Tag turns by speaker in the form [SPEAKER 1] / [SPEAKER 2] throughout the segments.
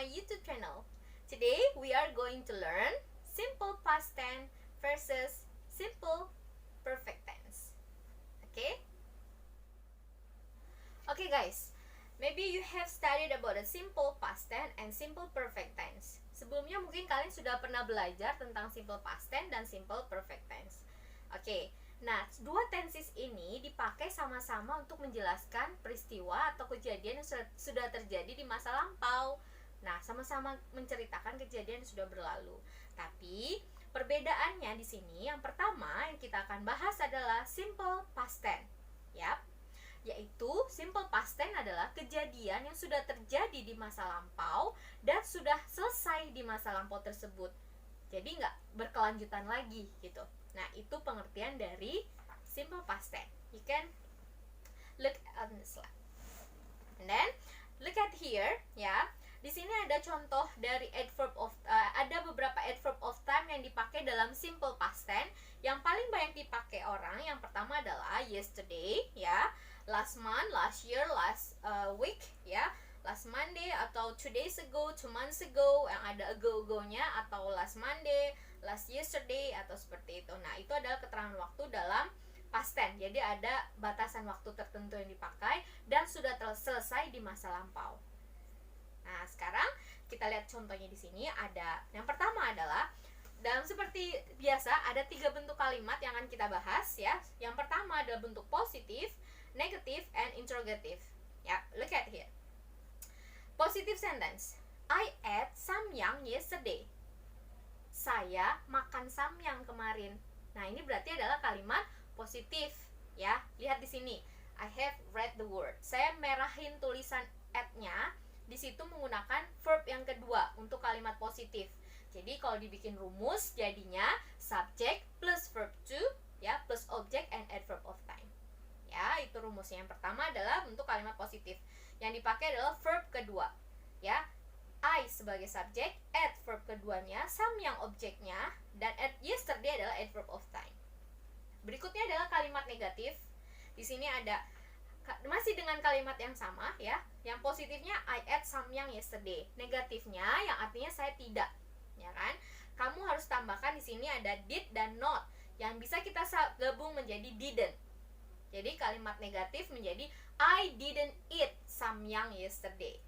[SPEAKER 1] my YouTube channel. Today we are going to learn simple past tense versus simple perfect tense. Okay? Okay guys, maybe you have studied about the simple past tense and simple perfect tense. Sebelumnya mungkin kalian sudah pernah belajar tentang simple past tense dan simple perfect tense. Oke, nah dua tenses ini dipakai sama-sama untuk menjelaskan peristiwa atau kejadian yang sudah terjadi di masa lampau. Nah, sama-sama menceritakan kejadian yang sudah berlalu. Tapi perbedaannya di sini, yang pertama yang kita akan bahas adalah simple past tense. Yap. Yaitu simple past tense adalah kejadian yang sudah terjadi di masa lampau dan sudah selesai di masa lampau tersebut. Jadi nggak berkelanjutan lagi gitu. Nah, itu pengertian dari simple past tense. You can look on the slide. And then look at here, ya. Di sini ada contoh dari ada beberapa adverb of time yang dipakai dalam simple past tense. Yang paling banyak dipakai orang, yang pertama adalah yesterday, ya, last month, last year, last week, ya, last Monday atau 2 days ago, 2 months ago, yang ada ago-nya, atau last Monday, last yesterday, atau seperti itu. Nah, itu adalah keterangan waktu dalam past tense. Jadi ada batasan waktu tertentu yang dipakai dan sudah selesai di masa lampau. Nah, sekarang kita lihat contohnya di sini. Ada yang pertama adalah dalam seperti biasa ada 3 bentuk kalimat yang akan kita bahas, ya. Yang pertama adalah bentuk positif, negative, and interrogative. Ya, look at here. Positive sentence. I ate samyang yesterday. Saya makan samyang kemarin. Nah, ini berarti adalah kalimat positif, ya. Lihat di sini. I have read the word. Saya merahin tulisan at-nya. Di situ menggunakan verb yang kedua untuk kalimat positif. Jadi kalau dibikin rumus jadinya subject plus verb to, ya, plus object and adverb of time. Ya, itu rumusnya. Yang pertama adalah bentuk kalimat positif. Yang dipakai adalah verb kedua, ya. I sebagai subjek, at verb keduanya, samyang objeknya, dan at yesterday adalah adverb of time. Berikutnya adalah kalimat negatif. Di sini ada masih dengan kalimat yang sama, ya. Yang positifnya I ate samyang yesterday. Negatifnya yang artinya saya tidak, ya kan? Kamu harus tambahkan di sini ada did dan not yang bisa kita gabung menjadi didn't. Jadi kalimat negatif menjadi I didn't eat samyang yesterday.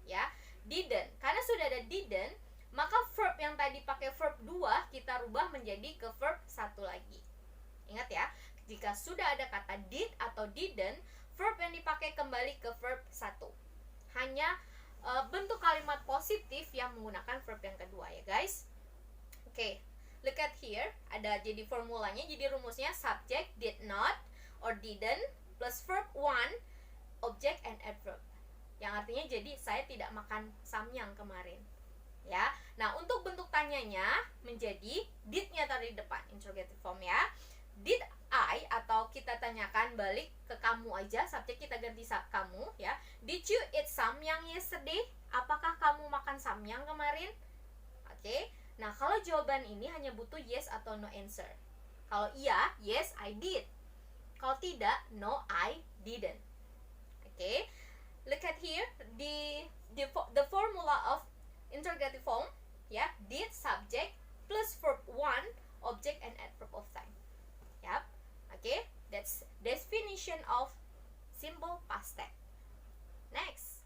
[SPEAKER 1] Ya, didn't. Karena sudah ada didn't, maka verb yang tadi pakai verb 2 kita rubah menjadi ke verb 1 lagi. Ingat ya, jika sudah ada kata did atau didn't, verb yang dipakai kembali ke verb 1. Hanya bentuk kalimat positif yang menggunakan verb yang kedua, ya guys. Oke, look at here. Ada jadi formulanya, jadi rumusnya subject did not or didn't plus verb 1, object and adverb. Yang artinya jadi saya tidak makan samyang kemarin. Ya. Nah, untuk bentuk tanyanya menjadi did-nya tadi di depan, interrogative form, ya. Did I, atau kita tanyakan balik ke kamu aja, subjek kita ganti kamu, ya. Did you eat samyang yesterday? Apakah kamu makan samyang kemarin? Oke. Nah, kalau jawaban ini hanya butuh yes atau no answer. Kalau iya, yes I did. Kalau tidak, no I didn't. Oke. Look at here, the formula of interrogative form, ya. Did subject plus verb 1, object and adverb of time. Yap. Okay, that's definition of simple past tense. Next.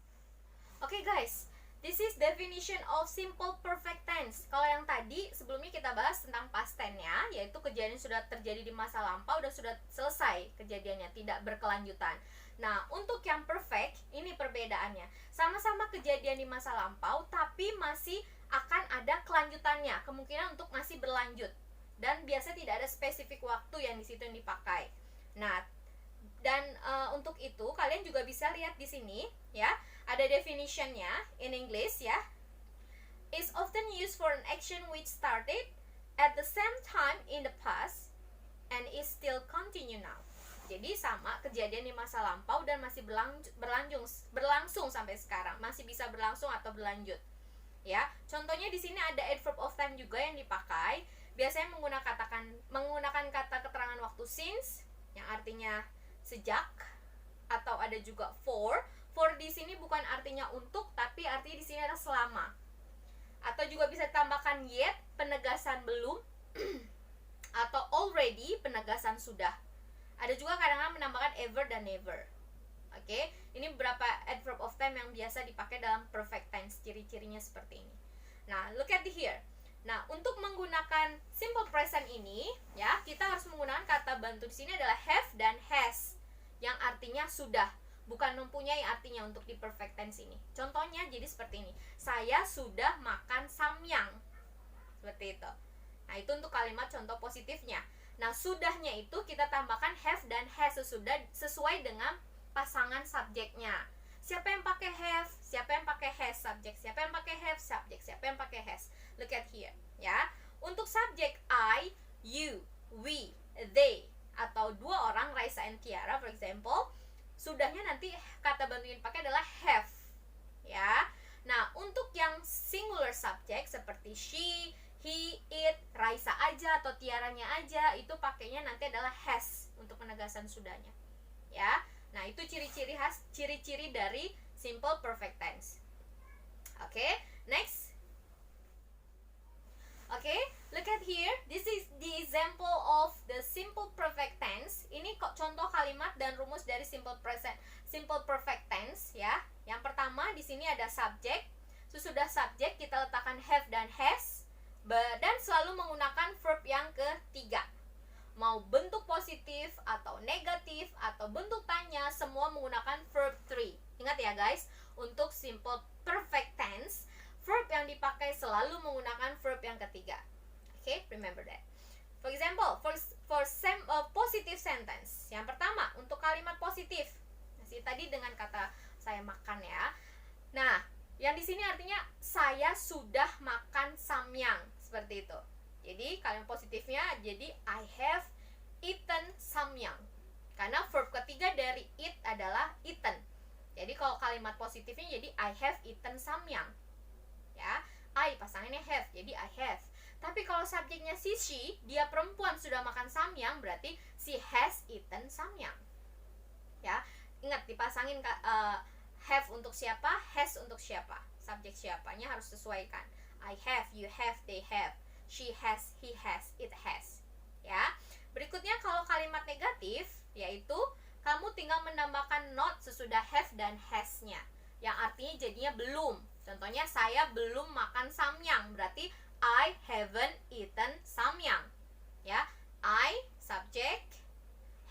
[SPEAKER 1] Okay guys, this is definition of simple perfect tense. Kalau yang tadi sebelumnya kita bahas tentang past tense-nya, yaitu kejadian sudah terjadi di masa lampau dan sudah selesai kejadiannya, tidak berkelanjutan. Nah, untuk yang perfect, ini perbedaannya. Sama-sama kejadian di masa lampau, tapi masih akan ada kelanjutannya, kemungkinan untuk masih berlanjut. Dan biasanya tidak ada spesifik waktu yang di situ yang dipakai. Nah, dan untuk itu kalian juga bisa lihat di sini, ya, ada definitionnya in English, ya. Is often used for an action which started at the same time in the past and is still continue now. Jadi sama kejadian di masa lampau dan masih berlangsung sampai sekarang, masih bisa berlangsung atau berlanjut. Ya, contohnya di sini ada adverb of time juga yang dipakai. Biasanya menggunakan kata keterangan waktu since yang artinya sejak, atau ada juga for. For di sini bukan artinya untuk, tapi currently artinya di sini adalah selama. Atau juga bisa ditambahkan yet, penegasan belum. Atau already, penegasan sudah. Ada juga kadang-kadang menambahkan ever dan never. Oke, ini beberapa adverb of time yang biasa dipakai dalam perfect tense. Ciri-cirinya seperti ini. Nah, look at here. Nah, untuk menggunakan simple present ini, ya, kita harus menggunakan kata bantu di sini adalah have dan has, yang artinya sudah, bukan mempunyai artinya untuk di perfect tense ini. Contohnya jadi seperti ini. Saya sudah makan samyang. Seperti itu. Nah, itu untuk kalimat contoh positifnya. Nah, sudahnya itu kita tambahkan have dan has sesuai dengan pasangan subjeknya. Siapa yang pakai have? Siapa yang pakai has subjek? Siapa yang pakai have subjek? Siapa yang pakai has? Look at here, ya. Untuk subjek I, you, we, they, atau dua orang, Raisa and Tiara, for example, sudahnya nanti kata bantu yang dipakai adalah have, ya. Nah, untuk yang singular subject seperti she, he, it, Raisa aja atau Tiaranya aja, itu pakainya nanti adalah has untuk penegasan sudahnya, ya. Nah, itu ciri-ciri dari simple perfect tense. Oke, next. Oke, look at here. This is the example of the simple perfect tense. Ini kok contoh kalimat dan rumus dari simple perfect tense, ya. Yang pertama di sini ada subject. Sesudah subject kita letakkan have dan has, dan selalu menggunakan verb yang ketiga. Mau bentuk positif atau negatif atau bentuk tanya, semua menggunakan verb 3. Ingat ya guys, untuk simple perfect tense, verb yang dipakai selalu menggunakan verb yang ketiga. Okay, remember that. For example, positive sentence. Yang pertama, untuk kalimat positif. Tadi dengan kata saya makan ya. Nah, yang di sini artinya saya sudah makan samyang, seperti itu. Jadi kalimat positifnya jadi I have eaten samyang. Karena verb ketiga dari eat adalah eaten. Jadi kalau kalimat positifnya jadi I have eaten samyang. Ya, I pasangannya have, jadi I have. Tapi kalau subjeknya she, dia perempuan sudah makan samyang, berarti she has eaten samyang. Ya, ingat dipasangin have untuk siapa, has untuk siapa. Subjek siapanya harus sesuaikan. I have, you have, they have. She has, he has, it has. Ya. Berikutnya kalau kalimat negatif, yaitu kamu tinggal menambahkan not sesudah have dan has-nya, yang artinya jadinya belum. Contohnya saya belum makan samyang, berarti I haven't eaten samyang. Ya. I subject,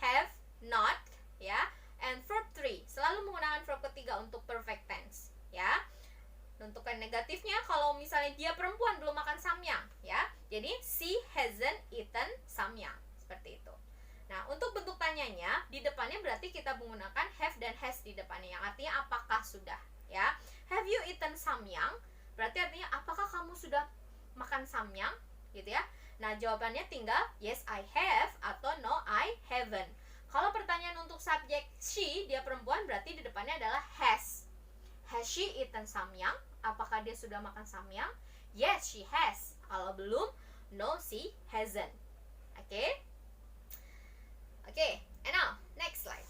[SPEAKER 1] have, not, ya. And verb 3 selalu menggunakan verb ketiga untuk perfect tense, ya. Untuk yang negatifnya, kalau misalnya dia perempuan belum makan samyang, ya, jadi she hasn't eaten samyang, seperti itu. Nah, untuk bentuk tanyanya di depannya berarti kita menggunakan have dan has di depannya, yang artinya apakah sudah, ya. Have you eaten samyang? Berarti artinya apakah kamu sudah makan samyang, gitu ya. Nah, jawabannya tinggal yes I have atau no I haven't. Kalau pertanyaan untuk subjek she, dia perempuan, berarti di depannya adalah has. Has she eaten samyang? Apakah dia sudah makan samyang? Yes, she has. Kalau belum, no, she hasn't. Oke? Oke, and now, next slide.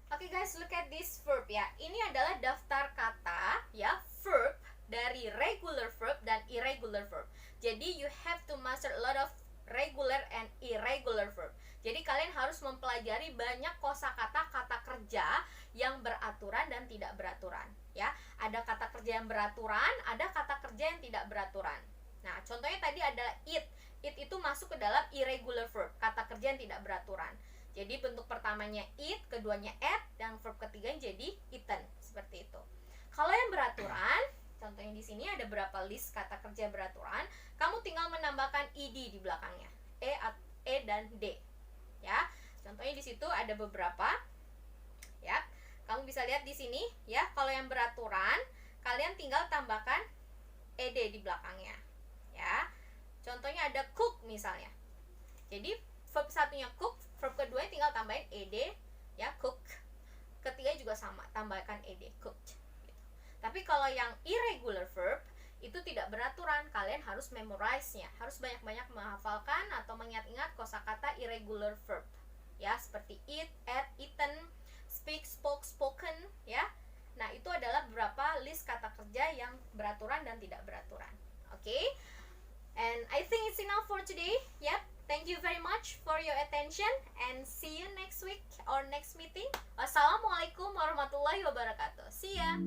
[SPEAKER 1] Oke guys, look at this verb ya. Ini adalah daftar kata, ya, verb dari regular verb dan irregular verb. Jadi, you have to master a lot of regular and irregular verb. Jadi kalian harus mempelajari banyak kosakata kata kerja yang beraturan dan tidak beraturan, ya. Ada kata kerja yang beraturan, ada kata kerja yang tidak beraturan. Nah, contohnya tadi adalah eat. Eat itu masuk ke dalam irregular verb, kata kerja yang tidak beraturan. Jadi bentuk pertamanya eat, keduanya ate, dan verb ketiganya jadi eaten, seperti itu. Kalau yang beraturan, contohnya di sini ada berapa list kata kerja beraturan, kamu tinggal menambahkan ed di belakangnya, e dan d. Ya, contohnya di situ ada beberapa, ya. Kamu bisa lihat di sini, ya. Kalau yang beraturan, kalian tinggal tambahkan ed di belakangnya, ya. Contohnya ada cook misalnya. Jadi verb satunya cook, verb kedua tinggal tambahin ed, ya, cook. Ketiga juga sama, tambahkan ed, cooked. Gitu. Tapi kalau yang irregular verb itu tidak beraturan, kalian harus memorize-nya, harus banyak-banyak menghafalkan atau mengingat-ingat kosakata irregular verb, ya, seperti eat, ate, eaten, speak, spoke, spoken, ya. Nah, itu itu adalah beberapa list kata kerja yang beraturan dan tidak beraturan. Oke? And I think it's enough for today. Yep. Thank you very much for your attention and see you next week or next meeting. Wassalamualaikum warahmatullahi wabarakatuh. See ya.